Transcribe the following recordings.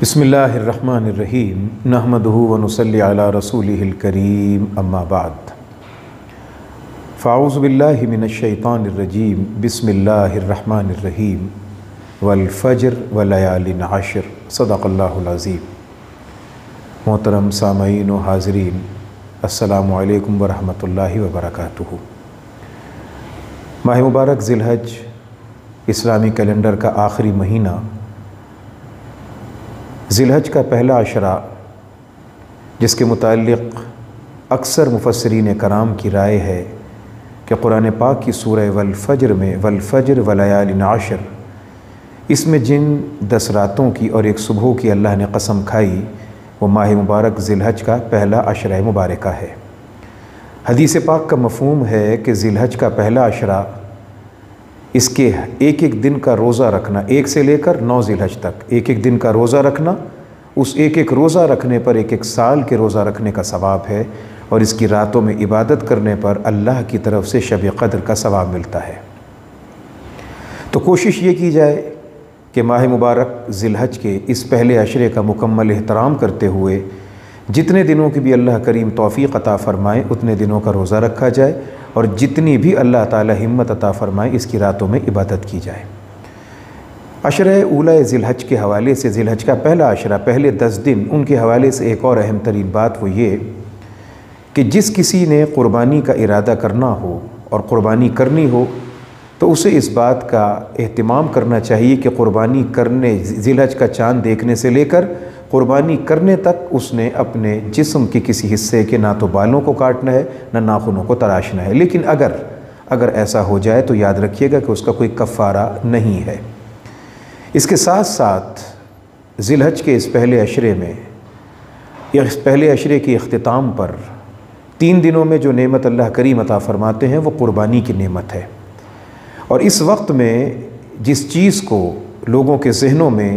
بسم اللہ الرحمن الرحیم نحمدہ ونصلی علی رسولہ الکریم اما بعد فاعوذ باللہ من الشیطان الرجیم بسم اللہ الرحمن الرحیم والفجر ولیال عشر صدق اللہ العظیم۔ محترم سامعین و حاضرین، السلام علیکم ورحمۃ اللہ وبرکاتہ۔ ماہ مبارک ذی الحج اسلامی کیلنڈر کا آخری مہینہ، ذی الحج کا پہلا عشرہ، جس کے متعلق اکثر مفسرین کرام کی رائے ہے کہ قرآن پاک کی سورہ والفجر میں والفجر ولیال عشر، اس میں جن 10 راتوں کی اور ایک صبح کی اللہ نے قسم کھائی وہ ماہ مبارک ذی الحج کا پہلا عشرہ مبارکہ ہے۔ حدیث پاک کا مفہوم ہے کہ ذی الحج کا پہلا عشرہ، اس کے ایک ایک دن کا روزہ رکھنا، 1 سے لے کر 9 ذی الحج تک ایک ایک دن کا روزہ رکھنا، اس ایک ایک روزہ رکھنے پر ایک ایک سال کے روزہ رکھنے کا ثواب ہے، اور اس کی راتوں میں عبادت کرنے پر اللہ کی طرف سے شب قدر کا ثواب ملتا ہے۔ تو کوشش یہ کی جائے کہ ماہ مبارک ذی الحج کے اس پہلے عشرے کا مکمل احترام کرتے ہوئے جتنے دنوں کی بھی اللہ کریم توفیق عطا فرمائے اتنے دنوں کا روزہ رکھا جائے، اور جتنی بھی اللہ تعالی ہمت عطا فرمائے اس کی راتوں میں عبادت کی جائے۔ عشرہ اولا ذی الحج کے حوالے سے، ذی الحج کا پہلا عشرہ، پہلے 10 دن، ان کے حوالے سے ایک اور اہم ترین بات وہ یہ کہ جس کسی نے قربانی کا ارادہ کرنا ہو اور قربانی کرنی ہو تو اسے اس بات کا اہتمام کرنا چاہیے کہ قربانی کرنے، ذی الحج کا چاند دیکھنے سے لے کر قربانی کرنے تک اس نے اپنے جسم کے کسی حصے کے نہ تو بالوں کو کاٹنا ہے نہ ناخنوں کو تراشنا ہے، لیکن اگر ایسا ہو جائے تو یاد رکھیے گا کہ اس کا کوئی کفارہ نہیں ہے۔ اس کے ساتھ ساتھ ذی الحج کے اس پہلے عشرے میں، اس پہلے عشرے کے اختتام پر 3 دنوں میں جو نعمت اللہ کریم عطا فرماتے ہیں وہ قربانی کی نعمت ہے، اور اس وقت میں جس چیز کو لوگوں کے ذہنوں میں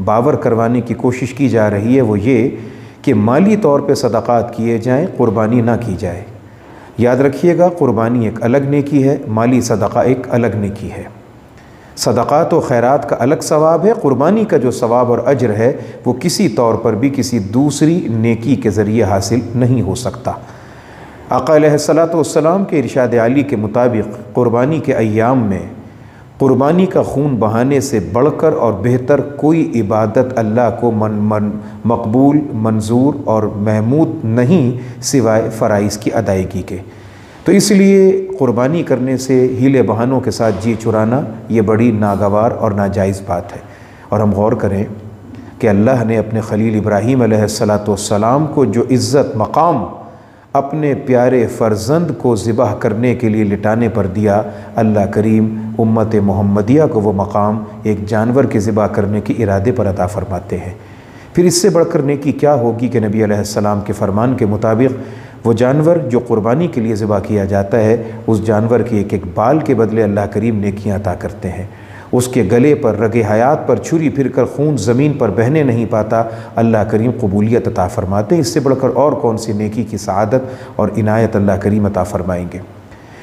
باور کروانے کی کوشش کی جا رہی ہے وہ یہ کہ مالی طور پہ صدقات کیے جائیں، قربانی نہ کی جائے۔ یاد رکھیے گا، قربانی ایک الگ نیکی ہے، مالی صدقہ ایک الگ نیکی ہے۔ صدقات و خیرات کا الگ ثواب ہے، قربانی کا جو ثواب اور اجر ہے وہ کسی طور پر بھی کسی دوسری نیکی کے ذریعے حاصل نہیں ہو سکتا۔ آقا علیہ الصلاۃ والسلام کے ارشاد عالی کے مطابق قربانی کے ایام میں قربانی کا خون بہانے سے بڑھ کر اور بہتر کوئی عبادت اللہ کو مقبول، منظور اور محمود نہیں سوائے فرائض کی ادائیگی کے۔ تو اس لیے قربانی کرنے سے ہیلے بہانوں کے ساتھ جی چرانا یہ بڑی ناگوار اور ناجائز بات ہے، اور ہم غور کریں کہ اللہ نے اپنے خلیل ابراہیم علیہ الصلاۃ والسلام کو جو عزت مقام اپنے پیارے فرزند کو ذبح کرنے کے لیے لٹانے پر دیا، اللہ کریم امت محمدیہ کو وہ مقام ایک جانور کے ذبح کرنے کے ارادے پر عطا فرماتے ہیں۔ پھر اس سے بڑھ کر نیکی کیا ہوگی کہ نبی علیہ السلام کے فرمان کے مطابق وہ جانور جو قربانی کے لیے ذبح کیا جاتا ہے، اس جانور کے ایک ایک بال کے بدلے اللہ کریم نیکیاں عطا کرتے ہیں۔ اس کے گلے پر، رگ حیات پر چھری پھر کر خون زمین پر بہنے نہیں پاتا، اللہ کریم قبولیت عطا فرماتے ہیں۔ اس سے بڑھ کر اور کون سی نیکی کی سعادت اور عنایت اللہ کریم عطا فرمائیں گے۔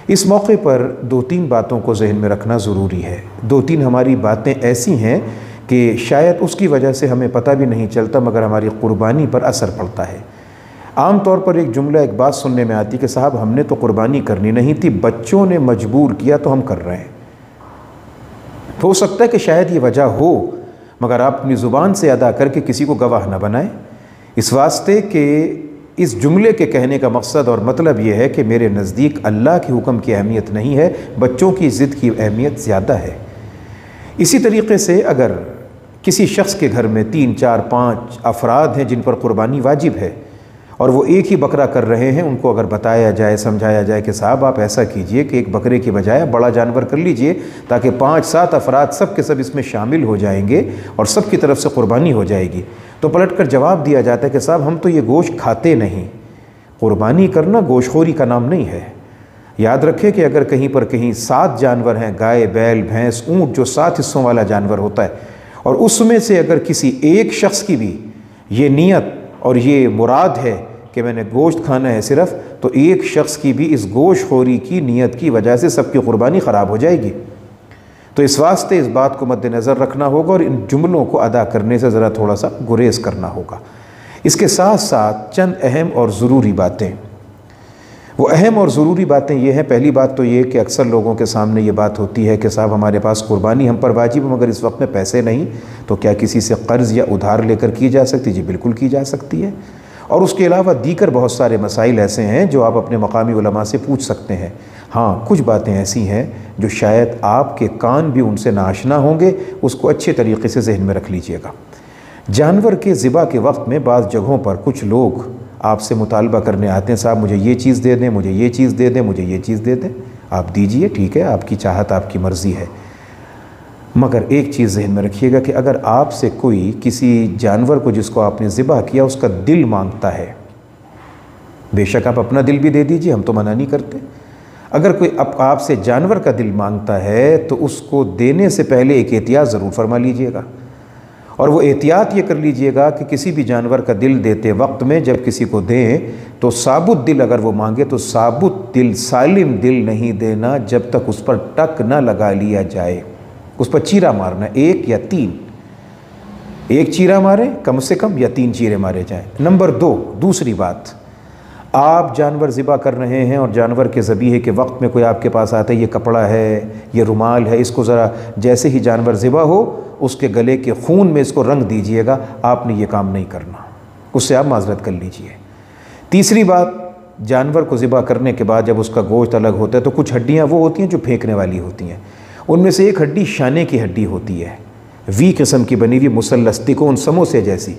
اس موقع پر 2-3 باتوں کو ذہن میں رکھنا ضروری ہے۔ 2-3 ہماری باتیں ایسی ہیں کہ شاید اس کی وجہ سے ہمیں پتہ بھی نہیں چلتا مگر ہماری قربانی پر اثر پڑتا ہے۔ عام طور پر ایک جملہ، ایک بات سننے میں آتی کہ صاحب ہم نے تو قربانی کرنی نہیں تھی، بچوں نے مجبور کیا تو ہم کر رہے ہیں۔ ہو سکتا ہے کہ شاید یہ وجہ ہو، مگر آپ اپنی زبان سے ادا کر کے کسی کو گواہ نہ بنائیں، اس واسطے کہ اس جملے کے کہنے کا مقصد اور مطلب یہ ہے کہ میرے نزدیک اللہ کے حکم کی اہمیت نہیں ہے، بچوں کی ضد کی اہمیت زیادہ ہے۔ اسی طریقے سے اگر کسی شخص کے گھر میں 3، 4، 5 افراد ہیں جن پر قربانی واجب ہے اور وہ ایک ہی بکرا کر رہے ہیں، ان کو اگر بتایا جائے، سمجھایا جائے کہ صاحب آپ ایسا کیجئے کہ ایک بکرے کی بجائے بڑا جانور کر لیجئے تاکہ 5-7 افراد سب کے سب اس میں شامل ہو جائیں گے اور سب کی طرف سے قربانی ہو جائے گی، تو پلٹ کر جواب دیا جاتا ہے کہ صاحب ہم تو یہ گوشت کھاتے نہیں۔ قربانی کرنا گوشت خوری کا نام نہیں ہے۔ یاد رکھیں کہ اگر کہیں پر کہیں 7 جانور ہیں، گائے، بیل، بھینس، اونٹ، جو 7 حصوں والا جانور ہوتا ہے، اور اس میں سے اگر کسی ایک شخص کی بھی یہ نیت اور یہ مراد ہے کہ میں نے گوشت کھانا ہے صرف، تو ایک شخص کی بھی اس گوشت خوری کی نیت کی وجہ سے سب کی قربانی خراب ہو جائے گی۔ تو اس واسطے اس بات کو مد نظر رکھنا ہوگا اور ان جملوں کو ادا کرنے سے ذرا تھوڑا سا گریز کرنا ہوگا۔ اس کے ساتھ ساتھ چند اہم اور ضروری باتیں، وہ اہم اور ضروری باتیں یہ ہیں۔ پہلی بات تو یہ کہ اکثر لوگوں کے سامنے یہ بات ہوتی ہے کہ صاحب ہمارے پاس قربانی ہم پر واجب ہے مگر اس وقت میں پیسے نہیں، تو کیا کسی سے قرض یا ادھار لے کر کی جا سکتی؟ جی بالکل کی جا سکتی ہے۔ اور اس کے علاوہ دیگر بہت سارے مسائل ایسے ہیں جو آپ اپنے مقامی علماء سے پوچھ سکتے ہیں۔ ہاں کچھ باتیں ایسی ہیں جو شاید آپ کے کان بھی ان سے ناآشنا ہوں گے، اس کو اچھے طریقے سے ذہن میں رکھ لیجئے گا۔ جانور کے ذبح کے وقت میں بعض جگہوں پر کچھ لوگ آپ سے مطالبہ کرنے آتے ہیں، صاحب مجھے یہ چیز دے دیں، مجھے یہ چیز دے دیں، مجھے یہ چیز دے دیں۔ آپ دیجئے، ٹھیک ہے، آپ کی چاہت آپ کی مرضی ہے، مگر ایک چیز ذہن میں رکھیے گا کہ اگر آپ سے کوئی کسی جانور کو جس کو آپ نے ذبح کیا اس کا دل مانگتا ہے، بے شک آپ اپنا دل بھی دے دیجئے، ہم تو منع نہیں کرتے۔ اگر کوئی آپ سے جانور کا دل مانگتا ہے تو اس کو دینے سے پہلے ایک احتیاط ضرور فرما لیجئے گا، اور وہ احتیاط یہ کر لیجئے گا کہ کسی بھی جانور کا دل دیتے وقت میں جب کسی کو دیں تو ثابت دل اگر وہ مانگے تو ثابت دل، سالم دل نہیں دینا جب تک اس پر ٹک نہ لگا لیا جائے۔ اس پر چیرا مارنا، 1 یا 3، 1 چیرا ماریں کم سے کم یا 3 چیرے مارے جائیں۔ نمبر 2، دوسری بات، آپ جانور ذبح کر رہے ہیں اور جانور کے ذبیحے کے وقت میں کوئی آپ کے پاس آتا ہے، یہ کپڑا ہے، یہ رومال ہے، اس کو ذرا جیسے ہی جانور ذبح ہو اس کے گلے کے خون میں اس کو رنگ دیجئے گا، آپ نے یہ کام نہیں کرنا، اس سے آپ معذرت کر لیجئے۔ تیسری بات، جانور کو ذبح کرنے کے بعد جب اس کا گوشت الگ ہوتا ہے تو کچھ ہڈیاں وہ ہوتی ہیں جو پھینکنے والی ہوتی ہیں، ان میں سے ایک ہڈی شانے کی ہڈی ہوتی ہے، وی قسم کی بنی ہوئی مثلث تکون سموسے جیسی۔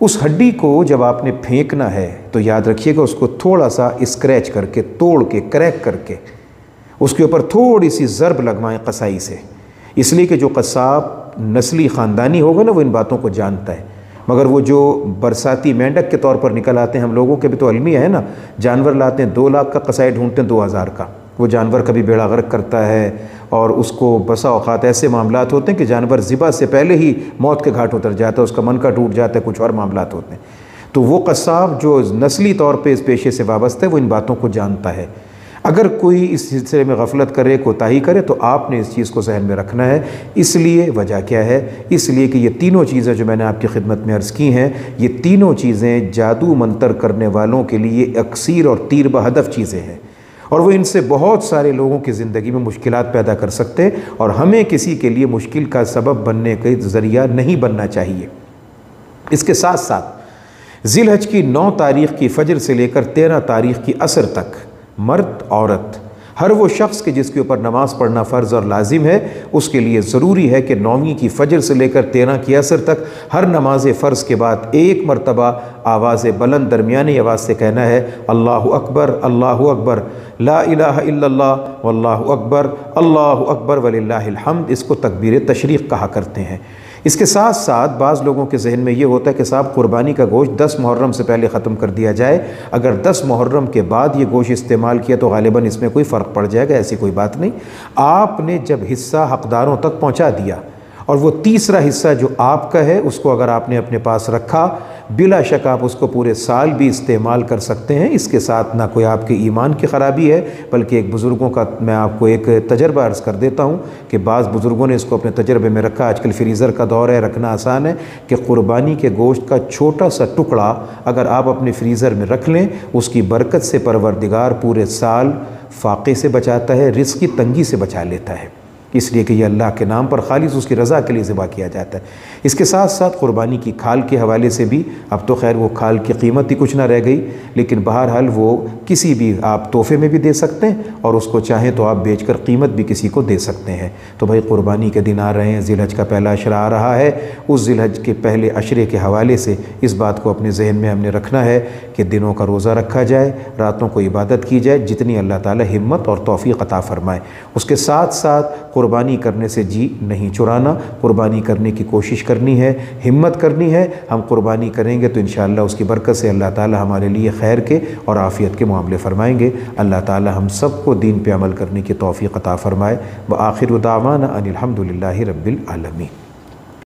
اس ہڈی کو جب آپ نے پھینکنا ہے تو یاد رکھیے گا اس کو تھوڑا سا اسکریچ کر کے، توڑ کے، کریک کر کے اس کے اوپر تھوڑی سی ضرب لگوائیں قصائی سے، اس لیے کہ جو قصاب نسلی خاندانی ہوگا نا وہ ان باتوں کو جانتا ہے، مگر وہ جو برساتی مینڈک کے طور پر نکل آتے ہیں، ہم لوگوں کے بھی تو المیہ ہے نا، جانور لاتے ہیں 2 لاکھ کا، قصائی ڈھونڈتے ہیں 2000 کا، وہ جانور کبھی بیڑا غرق کرتا ہے، اور اس کو بسا اوقات ایسے معاملات ہوتے ہیں کہ جانور ذبح سے پہلے ہی موت کے گھاٹ اتر جاتا ہے، اس کا منکا ٹوٹ جاتا ہے، کچھ اور معاملات ہوتے ہیں۔ تو وہ قصاب جو نسلی طور پہ اس پیشے سے وابستہ ہے وہ ان باتوں کو جانتا ہے۔ اگر کوئی اس سلسلے میں غفلت کرے، کوتاہی کرے تو آپ نے اس چیز کو ذہن میں رکھنا ہے۔ اس لیے وجہ کیا ہے؟ اس لیے کہ یہ تینوں چیزیں جو میں نے آپ کی خدمت میں عرض کی ہیں، یہ تینوں چیزیں جادو منتر کرنے والوں کے لیے اکسیر اور تیر بہدف چیزیں ہیں، اور وہ ان سے بہت سارے لوگوں کی زندگی میں مشکلات پیدا کر سکتے ہیں، اور ہمیں کسی کے لیے مشکل کا سبب بننے کا ذریعہ نہیں بننا چاہیے۔ اس کے ساتھ ساتھ ذی الحج کی 9 تاریخ کی فجر سے لے کر 13 تاریخ کی عصر تک مرد عورت ہر وہ شخص کے جس کے اوپر نماز پڑھنا فرض اور لازم ہے، اس کے لیے ضروری ہے کہ 9ویں کی فجر سے لے کر 13 کی عصر تک ہر نماز فرض کے بعد 1 مرتبہ آواز بلند درمیانی آواز سے کہنا ہے، اللہ اکبر، اللہ اکبر، لا الہ الا اللہ واللہ اکبر، اللہ اکبر وللہ الحمد۔ اس کو تکبیر تشریق کہا کرتے ہیں۔ اس کے ساتھ ساتھ بعض لوگوں کے ذہن میں یہ ہوتا ہے کہ صاحب قربانی کا گوشت 10 محرم سے پہلے ختم کر دیا جائے، اگر 10 محرم کے بعد یہ گوشت استعمال کیا تو غالباً اس میں کوئی فرق پڑ جائے گا۔ ایسی کوئی بات نہیں۔ آپ نے جب حصہ حقداروں تک پہنچا دیا اور وہ تیسرا حصہ جو آپ کا ہے اس کو اگر آپ نے اپنے پاس رکھا، بلا شک آپ اس کو پورے سال بھی استعمال کر سکتے ہیں۔ اس کے ساتھ نہ کوئی آپ کے ایمان کی خرابی ہے، بلکہ ایک بزرگوں کا میں آپ کو ایک تجربہ عرض کر دیتا ہوں کہ بعض بزرگوں نے اس کو اپنے تجربے میں رکھا۔ آج کل فریزر کا دور ہے، رکھنا آسان ہے، کہ قربانی کے گوشت کا چھوٹا سا ٹکڑا اگر آپ اپنے فریزر میں رکھ لیں، اس کی برکت سے پروردگار پورے سال فاقے سے بچاتا ہے، رزق کی تنگی سے بچا لیتا ہے، اس لیے کہ یہ اللہ کے نام پر خالص اس کی رضا کے لیے ذبح کیا جاتا ہے۔ اس کے ساتھ ساتھ قربانی کی کھال کے حوالے سے بھی، اب تو خیر وہ کھال کی قیمت ہی کچھ نہ رہ گئی، لیکن بہرحال وہ کسی بھی آپ تحفے میں بھی دے سکتے ہیں، اور اس کو چاہیں تو آپ بیچ کر قیمت بھی کسی کو دے سکتے ہیں۔ تو بھائی قربانی کے دن آ رہے ہیں، ذی الحج کا پہلا عشرہ آ رہا ہے، اس ذی الحج کے پہلے عشرے کے حوالے سے اس بات کو اپنے ذہن میں ہم نے رکھنا ہے کہ دنوں کا روزہ رکھا جائے، راتوں کو عبادت کی جائے، جتنی اللہ تعالی ہمت اور توفیق عطا فرمائے۔ اس کے ساتھ ساتھ قربانی کرنے سے جی نہیں چرانا، قربانی کرنے کی کوشش کرنی ہے، ہمت کرنی ہے۔ ہم قربانی کریں گے تو انشاءاللہ اس کی برکت سے اللہ تعالی ہمارے لیے خیر کے اور عافیت کے معاملے فرمائیں گے۔ اللہ تعالی ہم سب کو دین پہ عمل کرنے کی توفیق عطا فرمائے۔ وآخر دعوانا ان الحمد للہ رب العالمین۔